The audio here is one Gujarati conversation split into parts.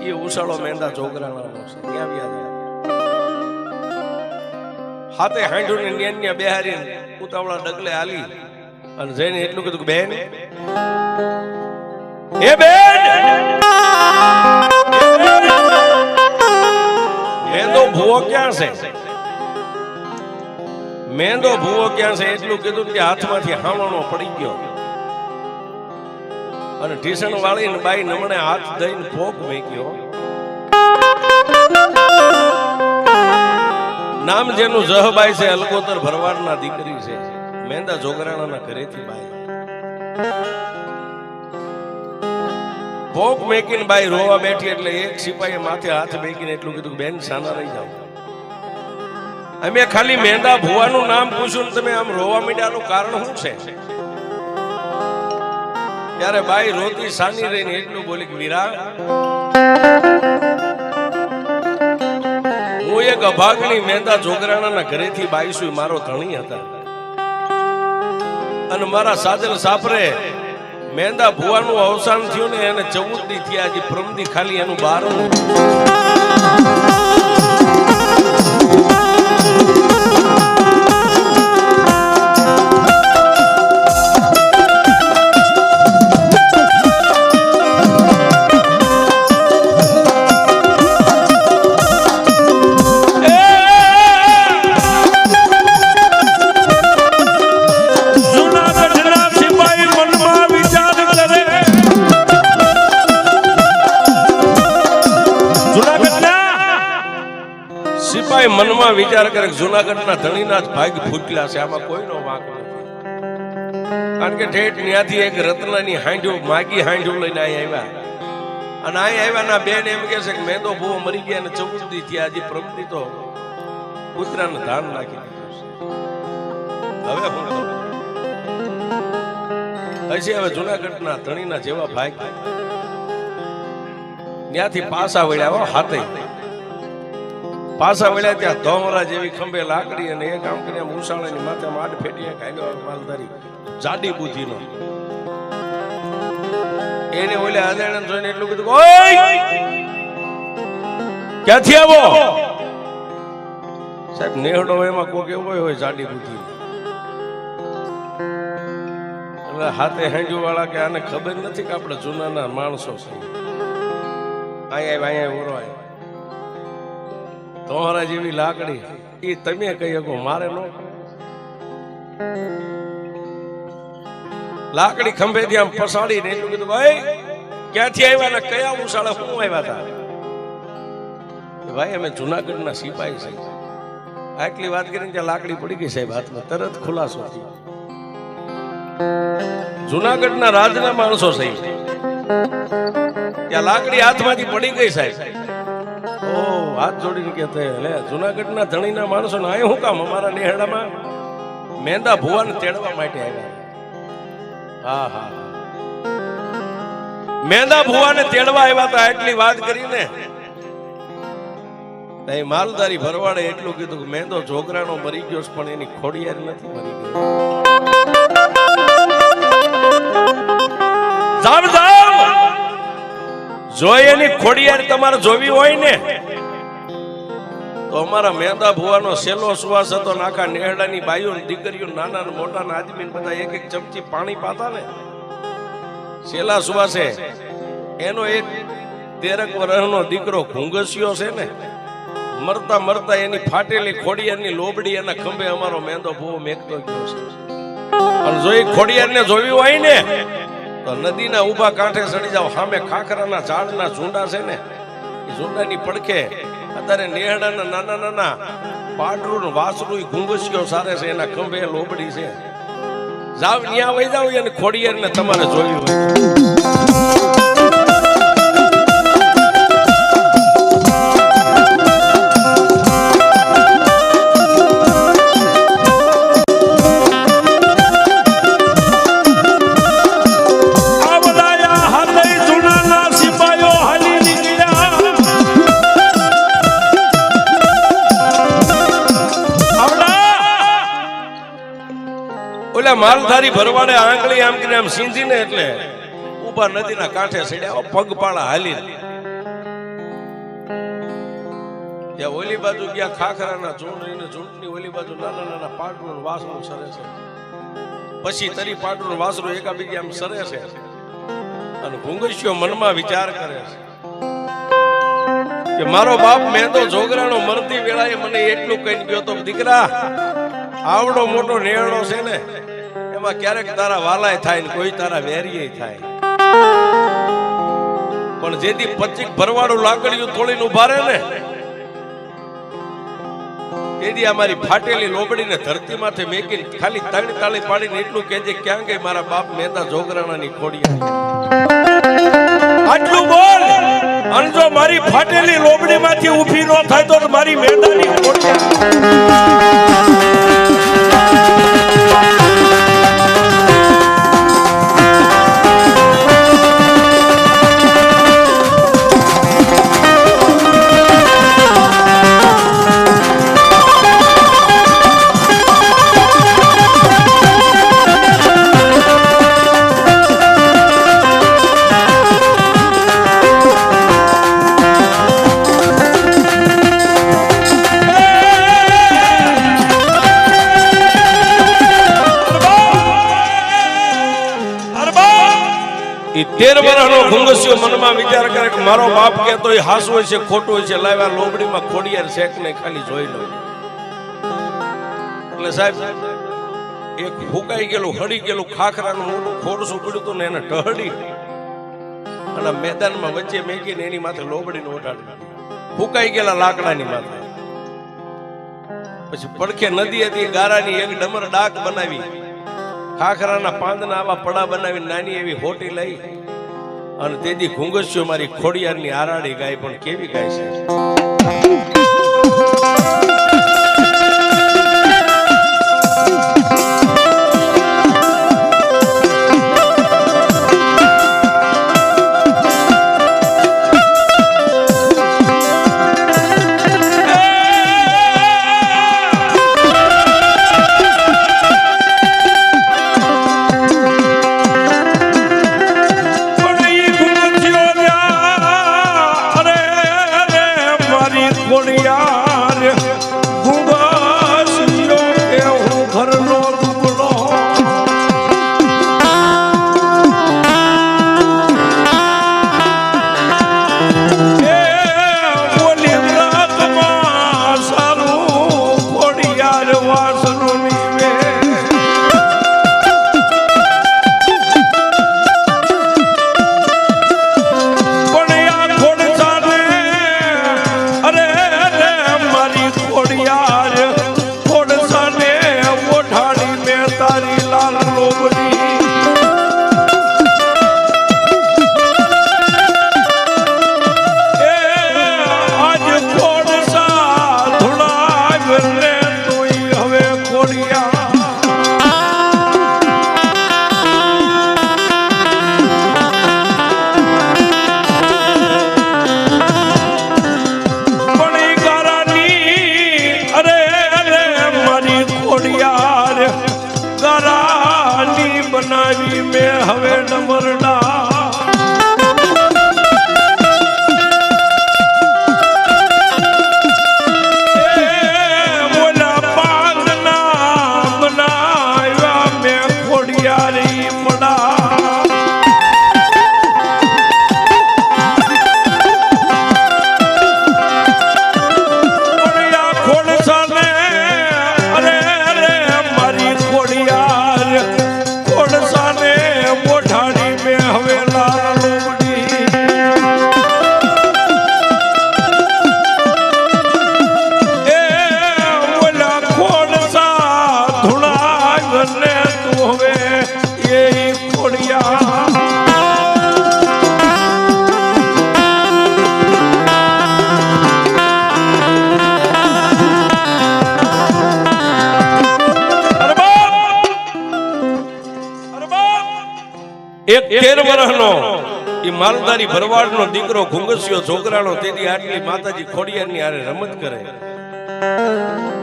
એ ઉસાળો મેંદા જોગરાણાનો છે. ત્યાં વ્યા હાથે હાંડુને ન્યાન્યા બેહારી ઉતાવળા ડગલે હાલી અને જઈને એટલું કીધું કે બેન, એ બેન, મેંદો ભૂવો ક્યાં છે? મેંદો ભૂવો ક્યાં છે એટલું કીધું કે હાથમાંથી હામણો પડી ગયો અને ઢીસણ વાળીને બાઈ નમણે હાથ દઈને ભોગ મેક્યો. નામ જેનું જહબાઈ છે, અલગોતર ભરવાડના દીકરી છે, મેંદા જોગરાણાના ઘરેથી બાઈ ભોગ મેકીને બાઈ રોવા બેઠી એટલે એક સિપાહીએ માથે હાથ મેકીને એટલું કીધું, બેન સાના રહી જાઓ, અમે ખાલી મેંદા ભુવાનું નામ પૂછ્યું ને તમે આમ રોવા માંડ્યાનું કારણ શું છે? ત્યારે બાઈ રોતી સાની રહીને એટલું બોલી કે વીરા, હું એક અભાગણી મેંદા જોગરાણાના ઘરેથી બાઈ છું, મારો ધણી હતા અને મારા સાજલ સાપરે મેંદા ભુવાનું અવસાન થયું ને એને 14 દી થયા, હજી પ્રમદી ખાલી એનું 12. મનમાં વિચાર કરે જુનાગઢના ધણીના જ ભાગ ફૂટલા છે, આમાં કોઈનો વાંક નથી. કારણ કે ઠેઠ ત્યાંથી એક રત્નની હાંડ્યો માગી હાંડ્યો લઈને અહીં આવ્યા અને અહીં આવ્યા ના બેન એમ કે છે કે મેંદો ભૂવો મરી ગયા અને 14 દી થયા, હજી પ્રમદી તો કૂતરાને ધાન નાખી દીધું છે. હવે હું હજી હવે જુનાગઢના ધણીના જેવા ભાગ ત્યાંથી પાછા વળ્યા હાથે પાછા વળ્યા ત્યાં ધોમરા જેવી ખંભે લાકડી અને એક આમ કરીને ઉસાળાની માથે માડ ફેટી કાઢ્યો માલધારી જાડી બુદ્ધિનો. એને ઓલે આદાણ જોઈને એટલું કીધું, ઓય ક્યાંથી આવો? સાહેબ નેહડો એમાં કોક એવો હોય જાડી બુદ્ધિ એટલે હાથે હેંજુ વાળા કે આને ખબર નથી કે આપણે જૂનાના માણસો છે, અહીંયા ઉરવાય તમારા જેવી લાકડી એ તમે કહી શકો, મારે નો. લાકડી ખંભેથી આમ પસાડીને એટલું કીધું, ભાઈ ક્યાંથી આવ્યા ને કયા ઉસાળા શું આવ્યા હતા? ભાઈ અમે જુનાગઢના સિપાહી છે. આટલી વાત કરીને ત્યાં લાકડી પડી ગઈ સાહેબ હાથમાં, તરત ખુલાસો થયો. જુનાગઢના રાજના માણસો છે, ત્યાં લાકડી હાથમાંથી પડી ગઈ સાહેબ. ઓ હાથ જોડીને કે જુનાગઢના ધણીના માણસો ને અહીં હું કામ અમારા નેહડામાં મેંદા ભુવાને તેડવા માટે આવ્યા? હા હા, મેંદા ભુવાને તેડવા આવ્યા હતા. એટલી વાત કરીને માલધારી ભરવાડે એટલું કીધું કે મેંદો જોગરાણો મરી ગયો પણ એની ખોડિયાર નથી મરી ગઈ. જામ જામ જોઈ એની ખોડિયાર તમારે જોવી હોય ને તો અમારા મેંદા ભુવાનો સેલો સુવાસ હતો. આખા નેહડાની બાઈઓ દીકરીઓ નાના મોટા આદમી બધા એક એક ચમચી પાણી પાતા ને સેલા સુવાસે એનો એક 13 વર્ષનો દીકરો ઘુંઘસ્યો છે ને, મરતા મરતા એની ફાટેલી ખોડિયારની લોબડી એના ખંભે અમારો મેંદો ભુવો મેકતો ગયો છે. અને જો એ ખોડિયારને જોવી હોય ને તો નદીના ઊભા કાંઠે ચડી જાવ, સામે ખાખરાના ઝાડના ઝુંડા છે ને, એ ઝુંડાની પડખે અત્યારે નેહડાના નાના નાના પાડરું વાસરું ઘુંઘસ્યો સારે છે, એના ખંભે લોબડી છે. જાવ ન્યા વઈ જાવ અને ખોડિયારને તમારે જોવી હોય. માલધારી ભરવાડે આંગળી આમ કરીને આમ સીંધીને એટલે ઉભા નદીના કાંઠે ચડ્યા, પગપાળા હાલી ત્યાં ઓલી બાજુ ગયા ખાખરાના ઝૂંડની ઝૂંડની ઓલી બાજુ નાના નાના પાટનું વાસણું સરે છે. પછી તરી પાટનું વાસણું એકાબીજી આમ સરે છે અને ઘુંઘસિયો મનમાં વિચાર કરે છે કે મારો બાપ મેં તો જોગરાનો મરતી વેળાએ મને એટલું કહીને ગયો તો, દીકરા આવડો મોટો નેરણો છે ને એમાં ક્યારેક તારા વાલાય થાય ને કોઈ તારા વેરીય થાય, પણ જેથી 25 ભરવાડું લાકડીયું તોડીને ઉભા રહે ને તેથી અમારી ફાટેલી લોબડીને ધરતી માથે મેકીને ખાલી 3 તાળી પાડીને એટલું કહેજે, ક્યાં ગઈ મારા બાપ મહેતા જોગરાણાની ખોડિયાર. આટલું બોલ, અને જો મારી ફાટેલી લોબડી માંથી ઊભી ન થાય તો મારી મહેતાની ખોડિયાર. ઈ 13 વર્ષનો ઘુંઘસિયો મનમાં વિચાર કરે કે મારો બાપ કહેતો એ હાસું હોય છે ખોટું હોય છે, લાવ્યા લોબડીમાં ખોડિયાર શેક ને ખાલી જોઈ લો. એટલે સાહેબ એક ફૂકાઈ ગયેલું હળી ગયેલું ખાખરાનું મોટું ખોડસું પડ્યું હતું ને એને ટહડી અને મેદાનમાં વચ્ચે મેકીને એની માથે લોબડીને ઓઢાડી, ફૂકાઈ ગયેલા લાકડાની માથે. પછી પડખે નદી હતી, ગારાની એક ડમર ડાક બનાવી, ખાખરાના પાંદના આવા પડા બનાવી નાની એવી હોટી લઈ અને તેથી ઘુંઘસિયો મારી ખોડિયારની આરાડી ગાય, પણ કેવી ગાય છે. બનાવી મેં હવે ડમરડા બોલા પાંદના બનાવ્યા મેં ખોડિયારી પડા એક 13 વર્ષનો એ માલધારી ભરવાડનો દીકરો ઘુંઘસિયો જોગરાણો તેથી આટલી માતાજી ખોડિયારની આરે રમત કરે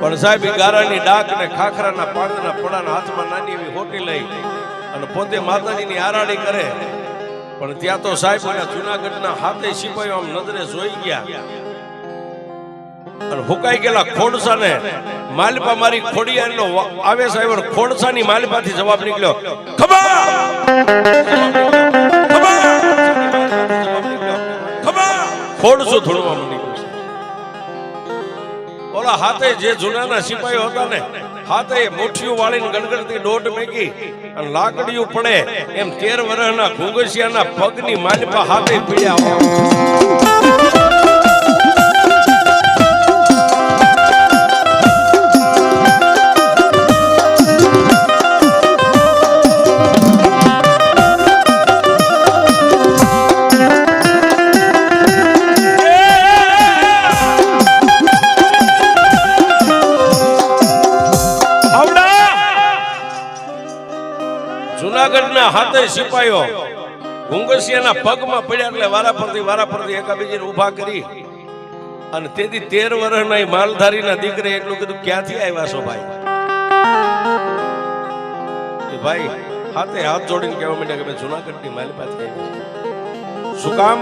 પણ સાહેબ ગારાની ડાક ને ખાખરાના પાંદના પડાના હાથમાં નાની એવી હોટી લઈ અને પોતે માતાજીની આરાડી કરે પણ ત્યાં તો સાહેબ જુનાગઢના હાથે સિપાહીઓ આમ નજરે જોઈ ગયા અને હુકાઈ ગયેલા ખોડસાને માલપા મારી ખોડિયારનો આવેશ આવ્યો, ખોડસાની માલપાથી જવાબ નીકળ્યો, ખબા ખોડસો થોડવા માંડી. ઓલા હાથે જે જૂનાના સિપાહીઓ હતા ને, હાથે મુઠ્ઠીઓ વાળીને ગણગણતી દોઢ મેકી અને લાકડીઓ પડે એમ 13 વર્ષના ઘુંઘસિયાના પગની માલપા હાથે પીડ્યા. જુનાગઢના હાથે સિપાહીઓ ઘુંઘસિયાના પગમાં પડ્યા એટલે વારાફરતી એકાબીજીને ઊભા કરી અને તેથી 13 વર્ષના માલધારીના દીકરે એટલું કીધું, ક્યાંથી આવ્યા છો ભાઈ? ભાઈ હાથે હાથ જોડીને કહેવા માંડ્યા કે મેં જુનાગઢની માલપાથી આવ્યા. શું કામ?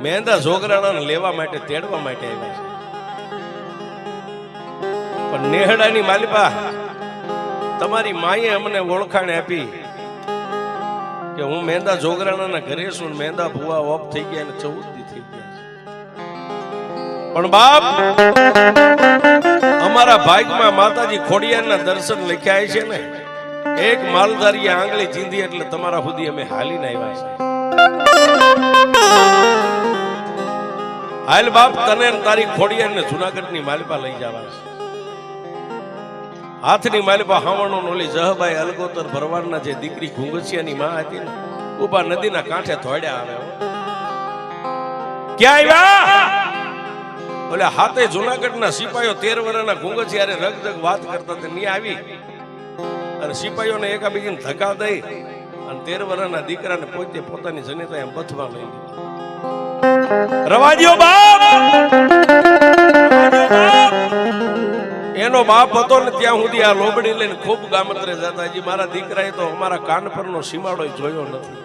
મેંદા જોગરાણાને લેવા માટે, તેડવા માટે આવ્યા છે. પણ નેહડાની માલપા તમારી માએ અમને ઓળખાણ આપી કે હું મેંદા જોગરાણાના ઘરે છું, મેંદા ભુવા ઓફ થઈ ગયા અને 14 દી થઈ ગયા. પણ બાપ, અમારા ભાગમાં માતાજી ખોડિયારના દર્શન લખ્યા છે ને, એક માલધારીએ આંગળી ચીંધી એટલે તમારા સુધી અમે હાલીને આવ્યા છે. હાલ બાપ, તને તારી ખોડિયારને જુનાગઢની માલપા લઈ જવા છે. હાથની માલપા હાવણો ઓલી જહબાઈ અલગોતર ભરવાડના જે દીકરી ઘુંઘસિયાની માં હતી ને, ઉભા નદીના કાંઠે થોડ્યા આવે. ક્યાં આવ્યા? ઓલે હાથે જુનાગઢના સિપાહીઓ 13 વર્ષના ઘુંઘસિયારે રગજગ વાત કરતા તે ની આવી અને સિપાહીઓને એકાબીજીને ધક્કા દઈ અને 13 વર્ષના દીકરાને પોતે પોતાની જનેતા એમ બથવા લઈ ગઈ. રવા દ્યો બાપ. એનો બાપ હતો ને ત્યાં સુધી આ લોબડી લઈને ખૂબ ગામત્રે જતા. હજી મારા દીકરાએ તો અમારા કાન પરનો સીમાડો જોયો નથી.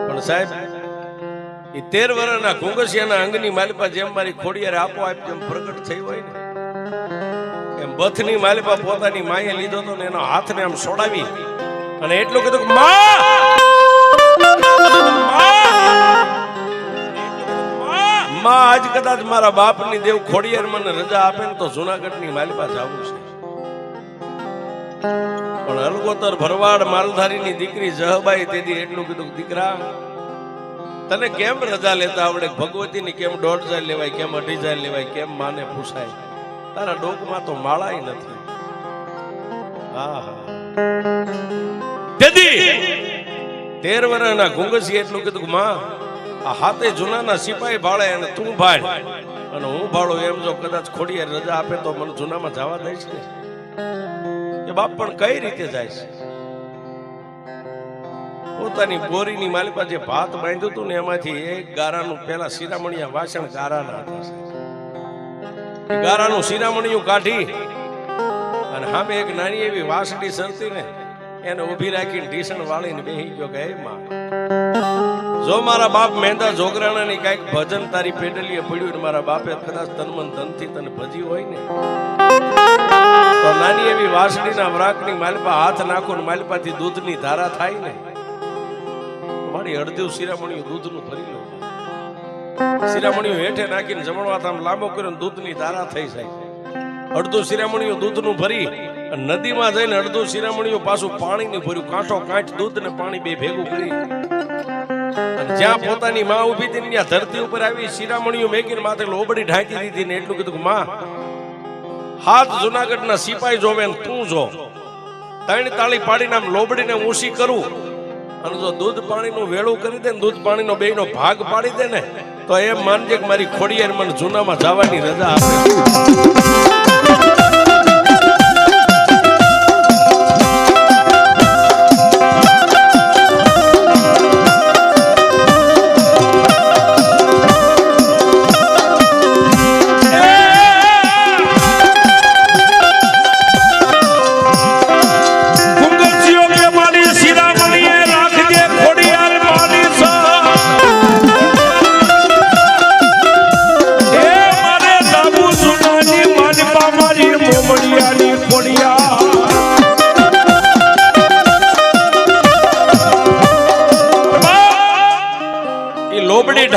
પણ સાહેબ, એ 13 વર્ષના ઘુંઘસિયાના અંગની માલપા જેમ મારી ખોડિયારે આપોઆપ જેમ પ્રગટ થઈ હોય ને, એમ બથની માલપા પોતાની માએ લીધો તો ને એનો હાથને આમ છોડાવી અને એટલું કીધું કે માં, આજ કદાચ મારા બાપની દેવ ખોડિયાર મને રજા આપે ને તો જુનાગઢની માલપા જાવું છે. પણ અલગોતર ભરવાડ માલધારીની દીકરી જહબાઈ તેથી એટલું કીધું, દીકરા તને કેમ રજા લેતા આવડે? ભગવતીની કેમ 1.5 જાય લેવાય, કેમ 2.5 જાય લેવાય, કેમ માને પૂછાય? તારા ડોકમાં તો માળાય નથી. તેથી 13 વર્ષના ઘુંઘસી એટલું કીધું કે માં, આ હાથે જૂનાના સિપાહી ભાળે અને તું ભાળ અને હું ભાળું, એમ જો કદાચ ખોડિયાર રજા આપે તો મને જૂનામાં જવા દઈશ ને? કે બાપ પણ કઈ રીતે જાય છે? પોતાની બોરીની માલિકા જે ભાત બાંધ્યું હતું ને એમાંથી એક ગારાનું, પેલા શિરામણિયા વાસણ ગારાના હતા, એ ગારાનું શિરામણિયું કાઢી અને સામે એક નાની એવી વાસડી સરતી ને એને ઊભી રાખીને ઢીસણ વાળીને બેહી ગયો કે, હે માં, જો મારા બાપ મેંદા જોગરાણાની કઈક ભજન તારી પેડલીએ પડ્યું ને મારા બાપે કદાચ તનમન ધનથી તને ભજ્યું હોય ને, તો નાની એવી વાસડીના વરાકની માલપા હાથ નાખો ને માલપાથી દૂધની ધારા થાય ને, મારી અડધું શિરામણિયું દૂધનું ભરી લો. શિરામણિયું હેઠે નાખીને જમણવા આમ લાંબો કર્યો ને દૂધની ધારા થઈ જાય. અડધું શિરામણિયું દૂધનું ભરી નદીમાં જઈને અડધું શિરામણિયું પાછું પાણીનું ભર્યું, કાંઠો કાંઠ દૂધ ને પાણી બે ભેગું કરી જ્યાં પોતાની માં ઉભી હતી ત્યાં ધરતી ઉપર આવી શિરામણિયું મેકીને માથે લોબડી ઢાંકી દીધી ને એટલું કીધું કે માં, હાથ જુનાગઢના સિપાહી જોવે ને તું જો, 3 તાળી પાડીને આમ લોબડીને ઊંચી કરું અને જો દૂધ પાણીનું વેળું કરી દે ને દૂધ પાણીનો બેયનો ભાગ પાડી દે ને તો એમ માનજે કે મારી ખોડિયાર મને જૂનામાં જવાની રજા આપે. રાખજે ખોડિયાર માની સા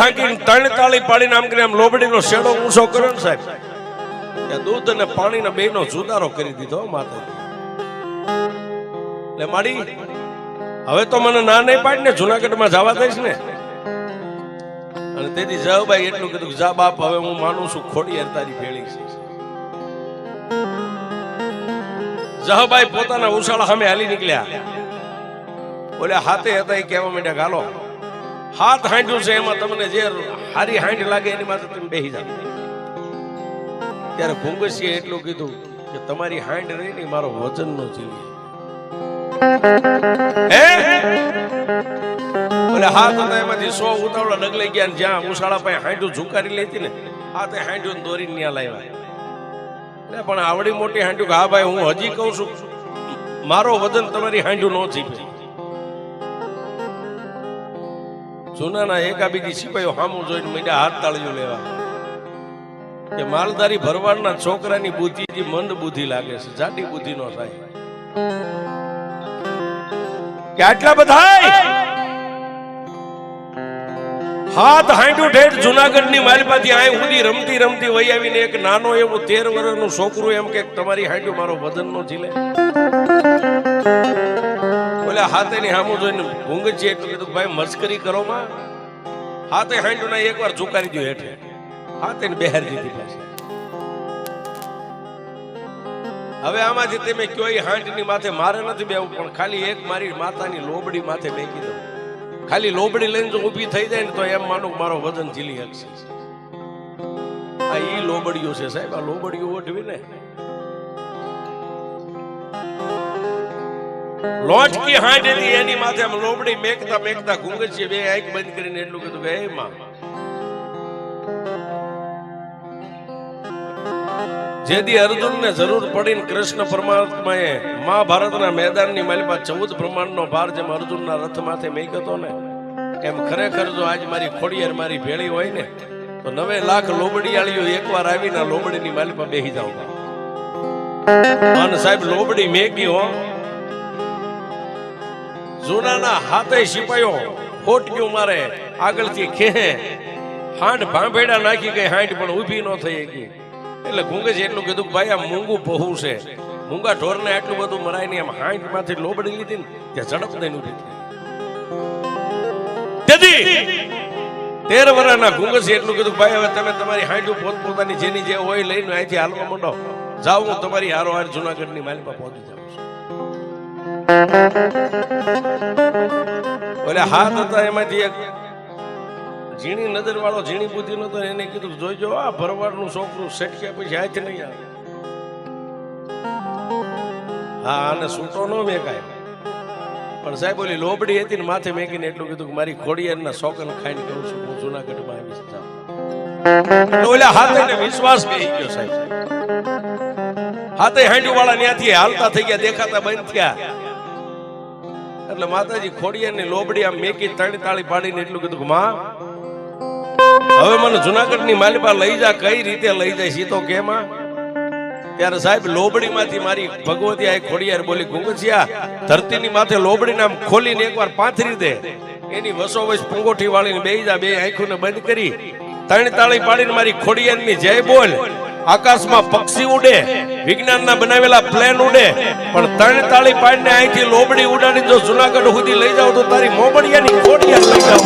ઢાંકીને ત્રણ તાળી પાડીને આમ કરીને આમ લોબડીનો શેડો ઊંચો કર્યો ને સાહેબ, ત્યાં દૂધ અને પાણીના બેનો જુદારો કરી દીધો માતાજી. એટલે માડી હવે તો મને ના નહીં પાડીને જુનાગઢમાં જવા દઈશ ને. અને તેથી જવાભાઈ એટલું કીધું, જા બાપ હવે હું માનું છું ખોડિયાર તારી ભેળી છે. જહાભાઈ પોતાના ઉછાળા સામે હાલી નીકળ્યા. બોલે હાથે હતા એ કહેવા માંડ્યા, ગાલો હાથ હાંડ્યું છે એમાં તમને જે હારી હાંડ લાગે એની માથે તમે બેસી જાઓ. ત્યારે ભૂંગસીએ એટલું કીધું કે તમારી હાંડ રહી ને મારો વજન નો જીવી. બોલે હાથ હતા એમાંથી 100 ઉતાવળા ડગલાઈ ગયા. જ્યાં ઉછાળા પાસે હાંડ્યું ઝુકારી લેતી ને હાથે હાંડ્યું દોરીને ન્યા લાવ્યા. પણ આવડી મોટી હાંડ્યું, હા ભાઈ હું હજી કહું છું મારો વજન તમારી હાંડ્યું નો જીવે. જૂનાના એકાબીજી સિપાહીઓ સામું જોઈને મીડા હાથ તાળીઓ લેવા કે માલધારી ભરવાડના છોકરાની બુદ્ધિ મંદ બુદ્ધિ લાગે છે, જાડી બુદ્ધિ નો થાય. કે આટલા બધા હાથ હાંડ્યું ઠેઠ જુનાગઢની માલપાથી આય સુધી રમતી રમતી વહી આવીને એક નાનો એવું 13 વર્ષનું છોકરું એમ કે તમારી હાંડ્યું મારો વજન નો ઝીલે. બોલે હાથે ની સામું જોઈને ભૂંગજી એટલું કીધું, ભાઈ મસ્કરી કરો માં. હાથે હાંડ્યું ના એકવાર ઝુકારી દો હેઠે, હાથે ને બહાર દીધી પાછી. હવે આમાંથી તમે કયો હાંડની માથે મારે નથી બેવું, પણ ખાલી એક મારી માતાની લોબડી માથે બેકી દઉં. ખાલી લોબડી લઈને જો ઊભી થઈ જાય ને તો એમ માનું મારો વજન ઝીલી શકશે. આ ઈ લોબડીઓ છે સાહેબ, આ લોબડીઓ ઓઢવી ને લોટકી હાંડ હતી એની માથે આમ લોબડી મેકતા મેકતા ઘૂંઘચીએ બે આંખ બંધ કરીને એટલું કીધું કે હે માં, જેદી અર્જુનને જરૂર પડીને કૃષ્ણ પરમાત્માએ મહાભારતના મેદાનની માલિપા 14 બ્રહ્માંડનો ભાર જેમ અર્જુનના રથ માથે મેક્યો ને, એમ ખરેખર જો આજ મારી ખોડિયાર મારી ભેળી હોય ને તો 9 લાખ લોબડીયાળીઓ એકવાર આવીને લોબડીની માલિપા બેહી જાવ. અને સાહેબ લોબડી મેકી હો, જૂનાના હાથે સિપાહીઓ ખોટક્યું મારે આગળથી ખેહે હાંડ ભાંભેડા નાખી ગઈ, હાંડ પણ ઊભી ન થઈ ગઈ. એટલે ઘૂંઘે એટલું કીધું કે ભાઈ આ મૂંગું પહું છે, મૂંગા ઢોરને આટલું બધું મરાય નહીં. આમ હાંડ માંથી લોબડી લીધી ને ત્યાં ઝડપ દઈને ઊભી થઈ. 13 વર્ષના ઘૂંઘે એટલું કીધું, ભાઈ હવે તમે તમારી હાંડું પોતપોતાની જેની જે હોય લઈને અહીંથી હાલવા માંડો, જાઓ હું તમારી હારો હાર જુનાગઢની માલિપા પહોંચી જાઉં છું. ઓલે હાથ હતા એમાંથી એક ઝીણી નજર વાળો ઝીણી બુદ્ધિ નો તો એને કીધું, જોઈજો આ ભરવાડનું છોકરું સેટક્યા પછી હાથ નહીં આવે. હા આને સૂટો ન મેકાય. પણ સાહેબ ઓલી લોબડી હતી ને માથે મેકીને એટલું કીધું કે મારી ખોડિયારના શોકન ખાઈને કહું છું હું જુનાગઢમાં આવીશ. ઓલા હાથે વિશ્વાસ બેહી ગયો સાહેબ. હાથે હાંડ્યું વાળા ત્યાંથી હાલતા થઈ ગયા, દેખાતા બંધ થયા. એટલે માતાજી ખોડિયારની લોબડી આમ મેકી 3 તાળી પાડીને એટલું કીધું કે માં હવે મને જુનાગઢની માલિપા લઈ જા. કઈ રીતે લઈ જાય સીતો કેમાં? ત્યારે સાહેબ લોબડી માંથી મારી ભગવતી આ ખોડિયાર બોલી, ઘૂંઘચિયા ધરતીની માથે લોબડી નામ ખોલીને એકવાર પાથરી દે, એની વસોવસ પુંગોઠી વાળીને બેહી જા. બે આંખોને બંધ કરી 3 તાળી પાડીને મારી ખોડિયારની જય બોલ. આકાશમાં પક્ષી ઉડે, વિજ્ઞાનના બનાવેલા પ્લેન ઉડે, પણ 3 તાળી પાડીને અહીંથી લોબડી ઉડાડી જો જુનાગઢ સુધી લઈ જાવ તો તારી મોબડિયાની ખોડિયાર લઈ જાવ.